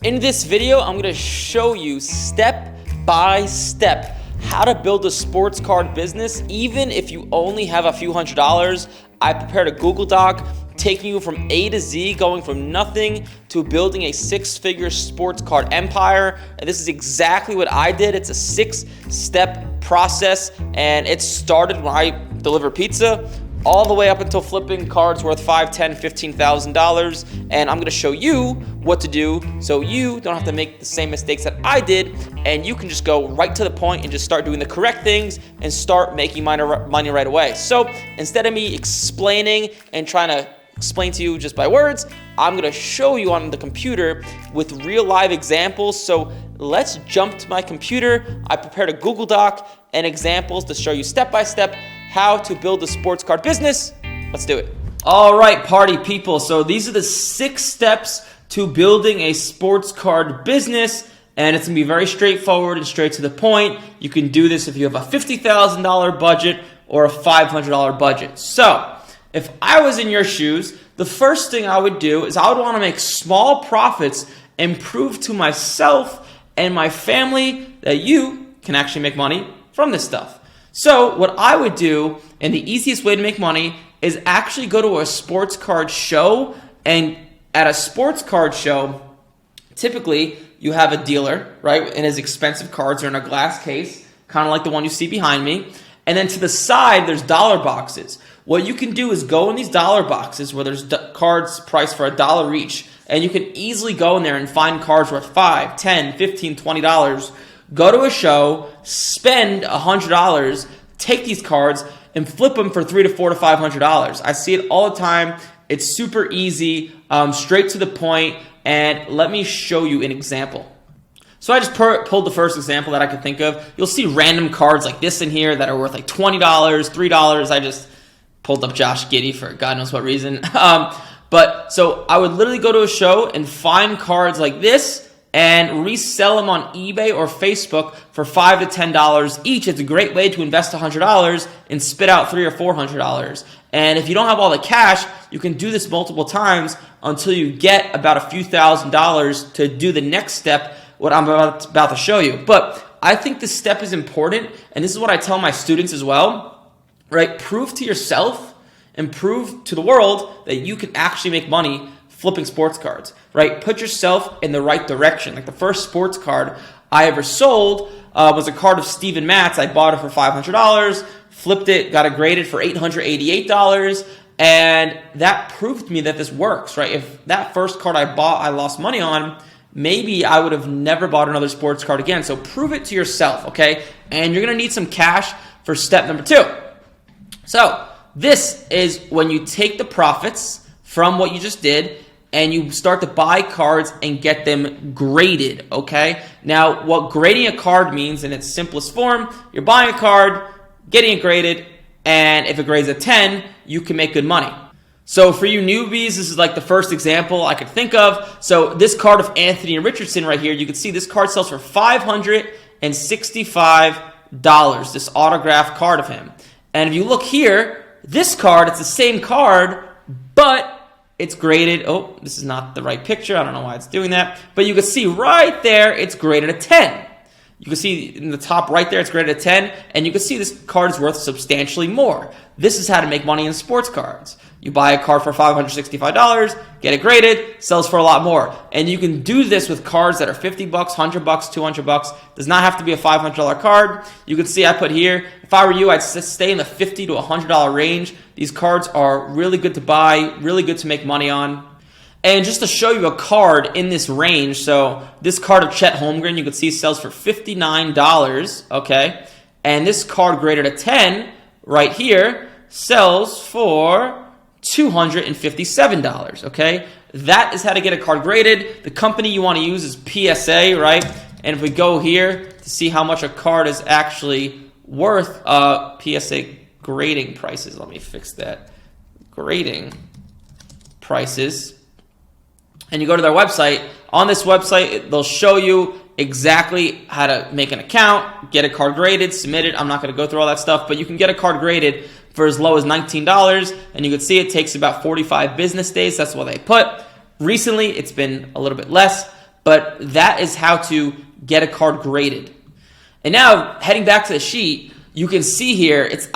In this video, I'm going to show you step by step how to build a sports card business. Even if you only have a few $100s, I prepared a Google Doc taking you from A to Z, going from nothing to building a six-figure sports card empire. And this is exactly what I did. It's a 6-step process, and it started when I delivered pizza all the way up until flipping cards worth $5,000, $10,000, $15,000. And I'm going to show you what to do so you don't have to make the same mistakes that I did, and you can just go right to the point and just start doing the correct things and start making money right away. So instead of me explaining and trying to explain to you just by words, I'm going to show you on the computer with real live examples. So let's jump to my computer. I prepared a Google Doc and examples to show you step by step how to build a sports card business. Let's do it. All right, party people. So these are the 6 steps to building a sports card business, and it's gonna be very straightforward and straight to the point. You can do this if you have a $50,000 budget or a $500 budget. So if I was in your shoes, the first thing I would do is I would want to make small profits and prove to myself and my family that you can actually make money from this stuff. So what I would do, and the easiest way to make money, is actually go to a sports card show. And at a sports card show, typically you have a dealer, right? And his expensive cards are in a glass case, kind of like the one you see behind me. And then to the side, there's dollar boxes. What you can do is go in these dollar boxes where there's cards priced for $1 each, and you can easily go in there and find cards worth $5, $10, $15, $20. Go to a show, spend $100, take these cards, and flip them for $300 to $400 to $500. I see it all the time. It's super easy, straight to the point, and let me show you an example. So I just pulled the first example that I could think of. You'll see random cards like this in here that are worth like $20, $3. I just pulled up Josh Giddey for God knows what reason. But so I would literally go to a show and find cards like this and resell them on eBay or Facebook for $5 to $10 each. It's a great way to invest $100 and spit out $300 or $400. And if you don't have all the cash, you can do this multiple times until you get about a few $1,000s to do the next step, what I'm about to show you. But I think this step is important, and this is what I tell my students as well, right? Prove to yourself and prove to the world that you can actually make money flipping sports cards, right? Put yourself in the right direction. Like the first sports card I ever sold was a card of Steven Matz. I bought it for $500, flipped it, got it graded for $888, and that proved to me that this works, right? If that first card I bought I lost money on, maybe I would have never bought another sports card again. So prove it to yourself, okay? And you're going to need some cash for step number 2. So this is when you take the profits from what you just did and you start to buy cards and get them graded, okay? Now, what grading a card means in its simplest form, you're buying a card, getting it graded, and if it grades a 10, you can make good money. So for you newbies, this is like the first example I could think of. So this card of Anthony Richardson right here, you can see this card sells for $565, this autographed card of him. And if you look here, this card, it's the same card, but it's graded. Oh, this is not the right picture. I don't know why it's doing that. But you can see right there, it's graded a 10. You can see in the top right there, it's graded a 10. And you can see this card is worth substantially more. This is how to make money in sports cards. You buy a card for $565, get it graded, sells for a lot more. And you can do this with cards that are $50, $100, $200. Does not have to be a $500 card. You can see I put here, if I were you, I'd stay in the $50 to $100 range. These cards are really good to buy, really good to make money on. And just to show you a card in this range, so this card of Chet Holmgren, you can see sells for $59, okay? And this card graded a 10 right here sells for $257, okay? That is how to get a card graded. The company you want to use is PSA, right? And if we go here to see how much a card is actually worth, PSA grading prices. Let me fix that. Grading prices. And you go to their website. On this website, they'll show you exactly how to make an account, get a card graded, submit it. I'm not going to go through all that stuff, but you can get a card graded for as low as $19, and you can see it takes about 45 business days. That's what they put. Recently, it's been a little bit less, but that is how to get a card graded. And now, heading back to the sheet, you can see here, it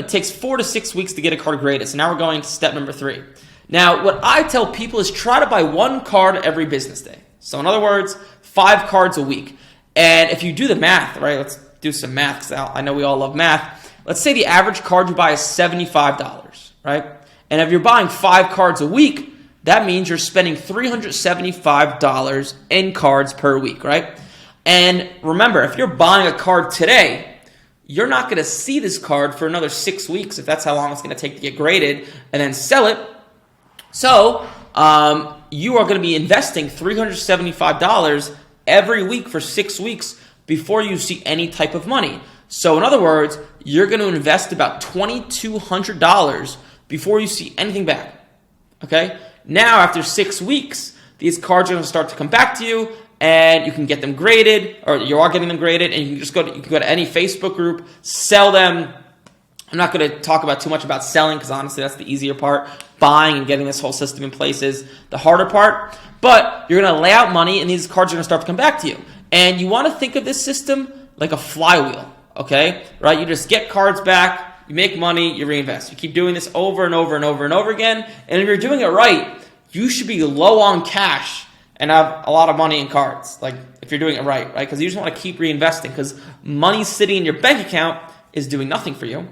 takes 4 to 6 weeks to get a card graded. So now we're going to step number 3. Now, what I tell people is try to buy 1 card every business day. So in other words, 5 cards a week. And if you do the math, right, let's do some math, because I know we all love math. Let's say the average card you buy is $75, right? And if you're buying 5 cards a week, that means you're spending $375 in cards per week, right? And remember, if you're buying a card today, you're not going to see this card for another 6 weeks if that's how long it's going to take to get graded and then sell it. So you are going to be investing $375 every week for 6 weeks before you see any type of money. So in other words, you're going to invest about $2,200 before you see anything back. Okay? Now, after 6 weeks, these cards are going to start to come back to you, and you can get them graded, or you are getting them graded, and you can just go to any Facebook group, sell them. I'm not going to talk about too much about selling, because honestly, that's the easier part. Buying and getting this whole system in place is the harder part. But you're going to lay out money, and these cards are going to start to come back to you. And you want to think of this system like a flywheel, okay? Right? You just get cards back, you make money, you reinvest. You keep doing this over and over and over and over again. And if you're doing it right, you should be low on cash and have a lot of money in cards, like if you're doing it right? Because you just want to keep reinvesting, because money sitting in your bank account is doing nothing for you,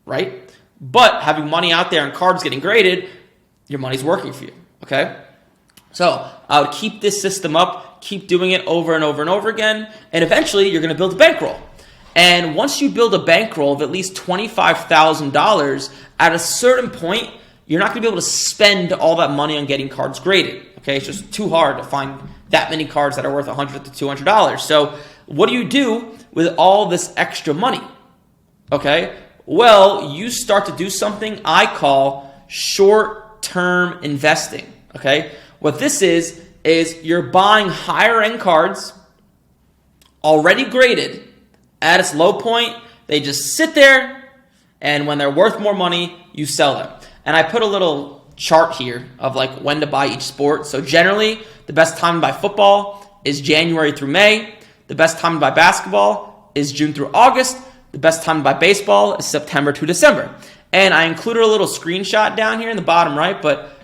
right? But having money out there and cards getting graded, your money's working for you, okay? So I would keep this system up, keep doing it over and over and over again, and eventually you're going to build a bankroll. And once you build a bankroll of at least $25,000, at a certain point, you're not going to be able to spend all that money on getting cards graded. Okay, it's just too hard to find that many cards that are worth $100 to $200. So what do you do with all this extra money? Okay, well, you start to do something I call short-term investing. Okay, what this is you're buying higher-end cards already graded at its low point. They just sit there, and when they're worth more money, you sell them. And I put a little chart here of like when to buy each sport. So generally, the best time to buy football is January through May. The best time to buy basketball is June through August. The best time to buy baseball is September to December. And I included a little screenshot down here in the bottom right, but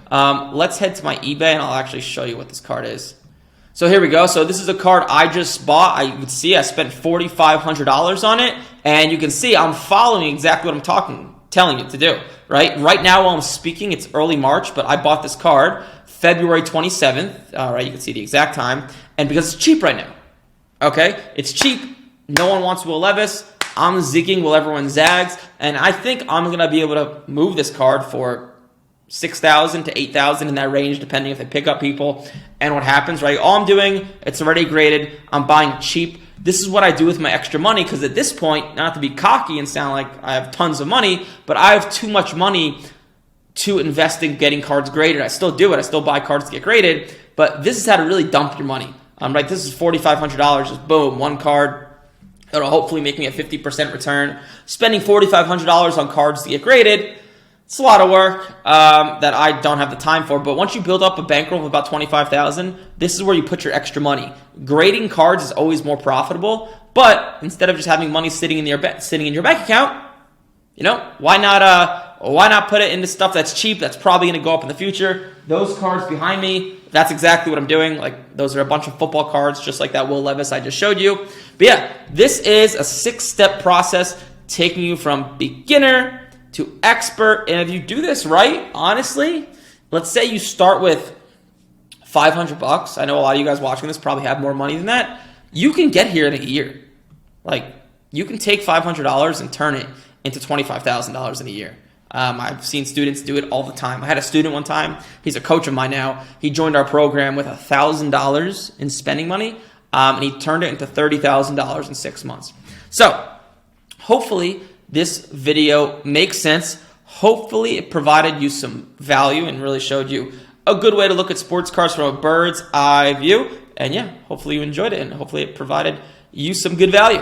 let's head to my eBay and I'll actually show you what this card is. So here we go. So this is a card I just bought. You can see I spent $4,500 on it, and you can see I'm following exactly what I'm telling you to do. Right now while I'm speaking, it's early March, but I bought this card February 27th. Right, you can see the exact time, and because it's cheap right now. Okay, it's cheap. No one wants Will Levis. I'm zigging while everyone zags, and I think I'm gonna be able to move this card for $6,000 to $8,000 in that range, depending if they pick up people and what happens. Right, all I'm doing, it's already graded. I'm buying cheap. This is what I do with my extra money, because at this point, not to be cocky and sound like I have tons of money, but I have too much money to invest in getting cards graded. I still do it. I still buy cards to get graded, but this is how to really dump your money. Right, this is $4,500, just boom, one card. It'll hopefully make me a 50% return. Spending $4,500 on cards to get graded, it's a lot of work that I don't have the time for. But once you build up a bankroll of about $25,000, this is where you put your extra money. Grading cards is always more profitable, but instead of just having money sitting in your bank account, why not put it into stuff that's cheap, that's probably going to go up in the future? Those cards behind me, that's exactly what I'm doing. Like, those are a bunch of football cards, just like that Will Levis I just showed you. But yeah, this is a 6-step process taking you from beginner to expert. And if you do this right, honestly, let's say you start with $500. I know a lot of you guys watching this probably have more money than that. You can get here in a year. Like, you can take $500 and turn it into $25,000 in a year. I've seen students do it all the time. I had a student one time. He's a coach of mine now. He joined our program with $1,000 in spending money, and he turned it into $30,000 in 6 months. So, hopefully, this video makes sense. Hopefully, it provided you some value and really showed you a good way to look at sports cards from a bird's eye view. And yeah, hopefully you enjoyed it, and hopefully it provided you some good value.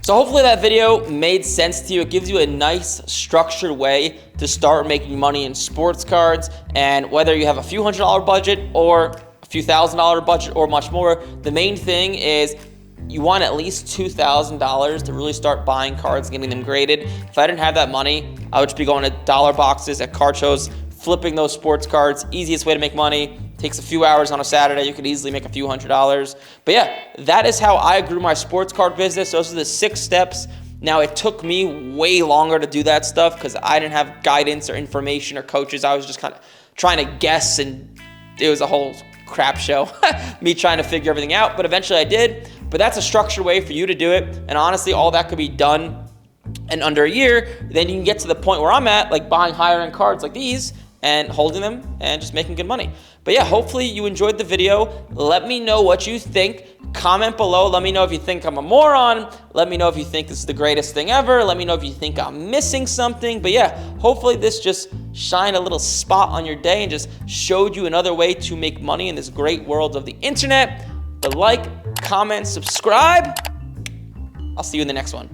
So hopefully that video made sense to you. It gives you a nice structured way to start making money in sports cards. And whether you have a few $100 budget or few $1,000 budget or much more. The main thing is you want at least $2,000 to really start buying cards and getting them graded. If I didn't have that money, I would just be going to dollar boxes at card shows, flipping those sports cards. Easiest way to make money. Takes a few hours on a Saturday. You could easily make a few $100s. But yeah, that is how I grew my sports card business. Those are the 6 steps. Now, it took me way longer to do that stuff because I didn't have guidance or information or coaches. I was just kind of trying to guess, and it was a whole crap show, me trying to figure everything out. But eventually I did. But that's a structured way for you to do it. And honestly, all that could be done in under a year. Then you can get to the point where I'm at, like buying higher end cards like these and holding them and just making good money. But yeah, hopefully you enjoyed the video. Let me know what you think. Comment below. Let me know if you think I'm a moron. Let me know if you think this is the greatest thing ever. Let me know if you think I'm missing something. But yeah, hopefully this just shined a little spot on your day and just showed you another way to make money in this great world of the internet. But like, comment, subscribe. I'll see you in the next one.